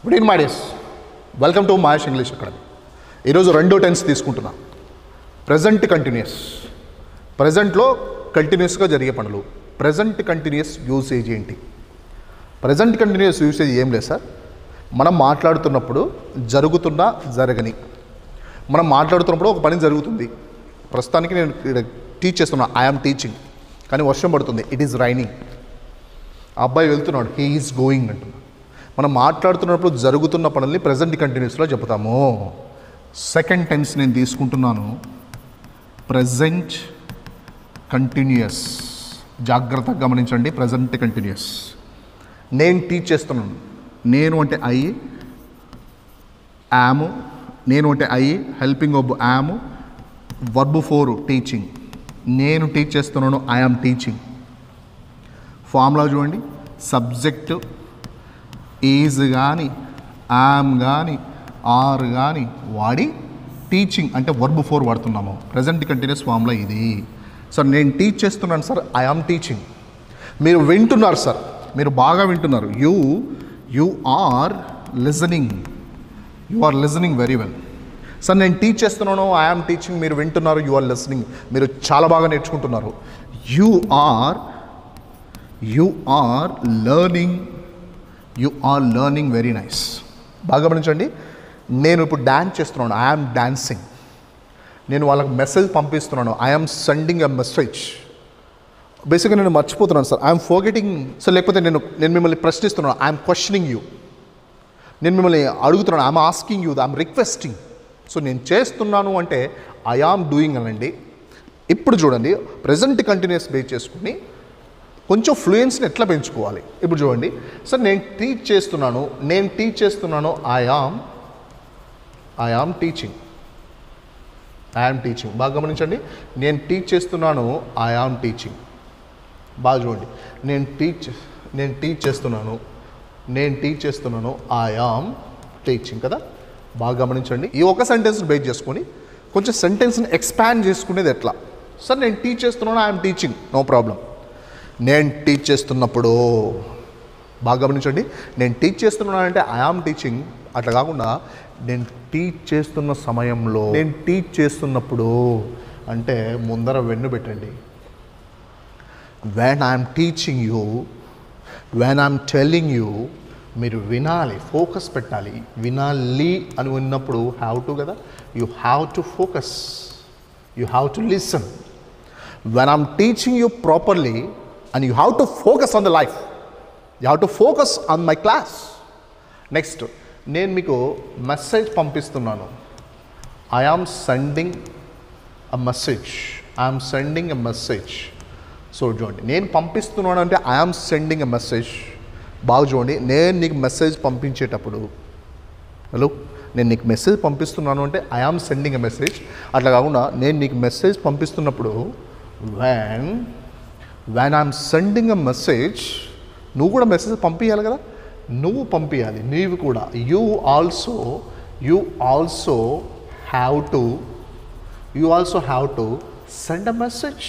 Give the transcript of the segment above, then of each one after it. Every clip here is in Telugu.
Good evening my days, welcome to Mahesh English academy. ఈరోజు రెండో టెన్స్ తీసుకుంటున్నా. Present continuous. ప్రజెంట్లో కంటిన్యూస్గా జరిగే పనులు. ప్రజెంట్ కంటిన్యూస్ యూసేజ్ ఏంటి? ప్రజెంట్ కంటిన్యూస్ యూసేజ్ ఏం లేదు సార్, మనం మాట్లాడుతున్నప్పుడు జరగని, మనం మాట్లాడుతున్నప్పుడు ఒక పని జరుగుతుంది. ప్రస్తుతానికి నేను ఇక్కడ టీచ్ చేస్తున్నా, ఐఆమ్ టీచింగ్, కానీ వర్షం పడుతుంది, ఇట్ ఈస్ రైనింగ్. ఆ అబ్బాయి వెళ్తున్నాడు, హీ ఈజ్ గోయింగ్ అంటున్నాడు. మనం మాట్లాడుతున్నప్పుడు జరుగుతున్న పనుల్ని ప్రజెంట్ కంటిన్యూస్లో చెప్తాము. సెకండ్ టెన్స్ నేను తీసుకుంటున్నాను, ప్రజెంట్ కంటిన్యూస్. జాగ్రత్తగా గమనించండి, ప్రజెంట్ కంటిన్యూస్. నేను టీచ్ చేస్తున్నాను. నేను అంటే ఐ, యాము. నేను అంటే I, helping verb am, verb for teaching. నేను టీచ్ చేస్తున్నాను, ఐఆమ్ టీచింగ్. ఫార్ములా చూడండి, సబ్జెక్టు ఈజ్ కానీ యామ్ కానీ ఆర్ కానీ వాడి టీచింగ్ అంటే వర్బ్ ఫోర్ వాడుతున్నాము. ప్రజెంట్ కంటిన్యూస్ ఫార్ములా ఇది. సార్ నేను టీచ్ చేస్తున్నాను సార్, ఐఆమ్ టీచింగ్. మీరు వింటున్నారు సార్, మీరు బాగా వింటున్నారు. You are listening, you are listening very well. Sir నేను టీచ్ చేస్తున్నాను, ఐఆమ్ టీచింగ్. మీరు వింటున్నారు, యు ఆర్ లిజనింగ్, మీరు చాలా బాగా నేర్చుకుంటున్నారు. You are learning very nice. బాగా గమనించండి. నేను ఇప్పుడు డ్యాన్స్ చేస్తున్నాను, ఐఆమ్ డాన్సింగ్. నేను వాళ్ళకి మెసేజ్ పంపిస్తున్నాను, ఐఆమ్ సెండింగ్ ఎ మెసేజ్. బేసిక్గా నేను మర్చిపోతున్నాను సార్, ఐఎమ్ ఫర్గెటింగ్. సో లేకపోతే నేను మిమ్మల్ని ప్రశ్నిస్తున్నాను, ఐఎమ్ క్వశ్చనింగ్ యూ. నేను మిమ్మల్ని అడుగుతున్నాను, I'm asking you, I'm requesting. So నేను చేస్తున్నాను అంటే ఐ ఆమ్ డూయింగ్ అనండి. ఇప్పుడు చూడండి, ప్రజెంట్ కంటిన్యూస్ బేస్ చేసుకుని కొంచెం ఫ్లూయెన్స్ని ఎట్లా పెంచుకోవాలి. ఇప్పుడు చూడండి సార్, నేను టీచ్ చేస్తున్నాను, ఐ ఆమ్ టీచింగ్. బాగా గమనించండి, నేను టీచ్ చేస్తున్నాను, ఐ ఆమ్ టీచింగ్. బాగా చూడండి, నేను టీచ్ చేస్తున్నాను, ఐ ఆమ్ టీచింగ్ కదా. బాగా గమనించండి. ఈ ఒక సెంటెన్స్ని బేస్ చేసుకొని కొంచెం సెంటెన్స్ని ఎక్స్పాండ్ చేసుకునేది ఎట్లా. సార్ నేను టీచ్ చేస్తున్నాను, ఐఎమ్ టీచింగ్, నో ప్రాబ్లం. నేను టీచ్ చేస్తున్నప్పుడు, బాగా గమనించండి, నేను టీచ్ చేస్తున్నాను అంటే ఐ ఆమ్ టీచింగ్. అట్లా కాకుండా నేను టీచ్ చేస్తున్న సమయంలో, నేను టీచ్ చేస్తున్నప్పుడు అంటే ముందర వెన్ను పెట్టండి. When I'm teaching you, when I'm telling you, మీరు వినాలి, ఫోకస్ పెట్టాలి. వినాలి అని విన్నప్పుడు హ్యావ్ టు కదా, you have to focus, you have to listen. When I'm teaching you properly and you have to focus on the life, you have to focus on my class. Next, నేను మీకు మెసేజ్ పంపిస్తున్నాను, I am sending a message. So చూడండి, నేను పంపిస్తున్నాను అంటే I am sending a message. బాగా చూడండి, నేను నీకు మెసేజ్ పంపించేటప్పుడు, హలో, నేను నీకు మెసేజ్ పంపిస్తున్నాను అంటే I am sending a message. అట్లా కాకుండా నేను నీకు message పంపిస్తున్నప్పుడు when I'm sending a message, నువ్వు కూడా మెసేజ్ పంపించాలి కదా, నువ్వు పంపించాలి, నీవు కూడా. you also have to send a message.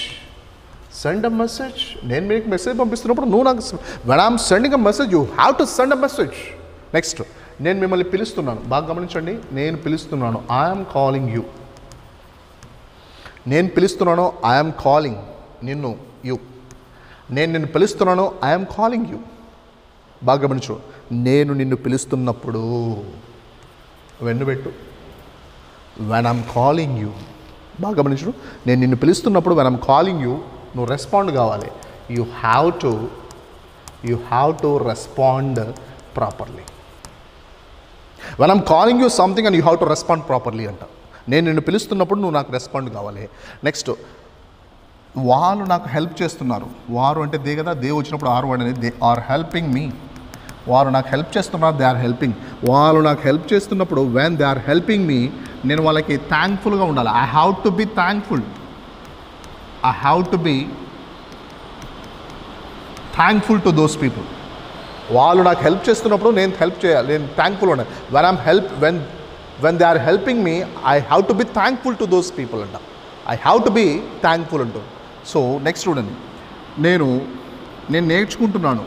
నేను మీకు మెసేజ్ పంపిస్తున్నప్పుడు నువ్వు నాకు, when I'm sending a message, you have to send a message. Next, నేను మిమ్మల్ని పిలుస్తున్నాను. బాగా గమనించండి, నేను పిలుస్తున్నాను, I am calling you. నేను పిలుస్తున్నాను, I am calling నిన్ను, you. నేను నిన్ను పిలుస్తున్నాను, ఐ యామ్ కాలింగ్ యూ. బాగా గమనించు, నేను నిన్ను పిలుస్తున్నప్పుడు వెన్నుబెట్టు, వెన్ ఐమ్ కాలింగ్ యూ. బాగా గమనించు, నేను నిన్ను పిలుస్తున్నప్పుడు వెన్ ఐమ్ కాలింగ్ యూ, నువ్వు రెస్పాండ్ కావాలి. You have to respond properly. When I'm calling you something and you have to respond properly అంట. నేను నిన్ను పిలుస్తున్నప్పుడు నువ్వు నాకు రెస్పాండ్ కావాలి. నెక్స్ట్, వాళ్ళు నాకు హెల్ప్ చేస్తున్నారు. వారు అంటే దే కదా, దే వచ్చినప్పుడు ఆరు వాడని, దే ఆర్ హెల్పింగ్ మీ. వారు నాకు హెల్ప్ చేస్తున్నారు, దే ఆర్ హెల్పింగ్. వాళ్ళు నాకు హెల్ప్ చేస్తున్నప్పుడు when they are helping me, నేను వాళ్ళకి థ్యాంక్ఫుల్గా ఉండాలి. I have to be thankful to those people. వాళ్ళు నాకు హెల్ప్ చేస్తున్నప్పుడు నేను హెల్ప్ చేయాలి, నేను థ్యాంక్ఫుల్ ఉండాలి. When they are helping me, I have to be thankful to those people అంట. I have to be thankful అంటూ. సో నెక్స్ట్ చూడండి, నేను నేర్చుకుంటున్నాను,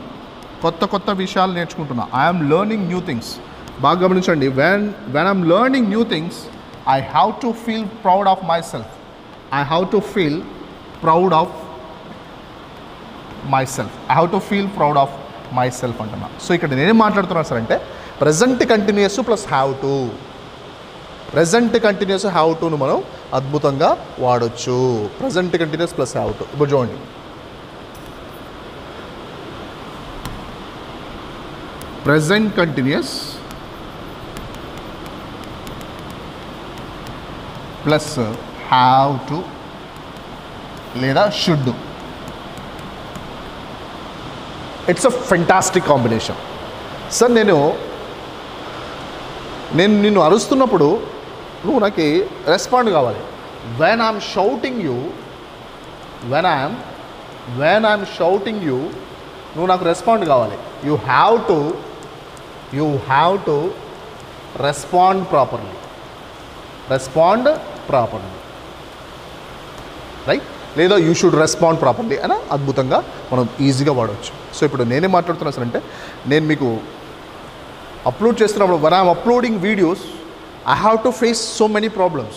కొత్త విషయాలు నేర్చుకుంటున్నా. I'm learning new things. బాగా గమనించండి. When I'm learning new things I have to feel proud of myself. I have to feel proud of myself. I have to feel proud of myself అంటున్నా. సో ఇక్కడ నేనేం మాట్లాడుతున్నా సార్ అంటే present continuous plus have to. Present continuous have టును మనం అద్భుతంగా వాడచ్చు. Present continuous plus have to. ఇప్పుడు చూడండి, present continuous plus have to లేదా should. It's a fantastic combination. Sir నేను నిన్ను అరుస్తున్నప్పుడు నువ్వు నాకు రెస్పాండ్ కావాలి. When I'm shouting you, when I'm shouting you, నువ్వు నాకు రెస్పాండ్ కావాలి. You have to respond properly. Right? లేదా యూ షుడ్ రెస్పాండ్ ప్రాపర్లీ అని అద్భుతంగా మనం ఈజీగా వాడవచ్చు. సో ఇప్పుడు నేనేం మాట్లాడుతున్నా సార్ అంటే నేను మీకు అప్లోడ్ చేస్తున్నప్పుడు when I'm uploading videos I have to face so many problems.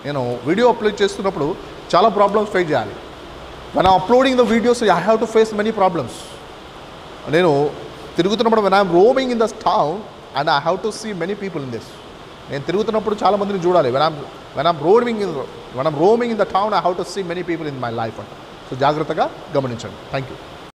నేను వీడియో అప్లోడ్ చేస్తున్నప్పుడు చాలా ప్రాబ్లమ్స్ ఫేస్ చేయాలి. when I'm uploading the videos I have to face many problems. నేను తిరుగుతున్నప్పుడు when I'm roaming in the town and I have to see many people in this. నేను తిరుగుతున్నప్పుడు చాలా మందిని చూడాలి. when I'm roaming in the town I have to see many people in my life. So జాగ్రత్తగా గమనించండి. Thank you.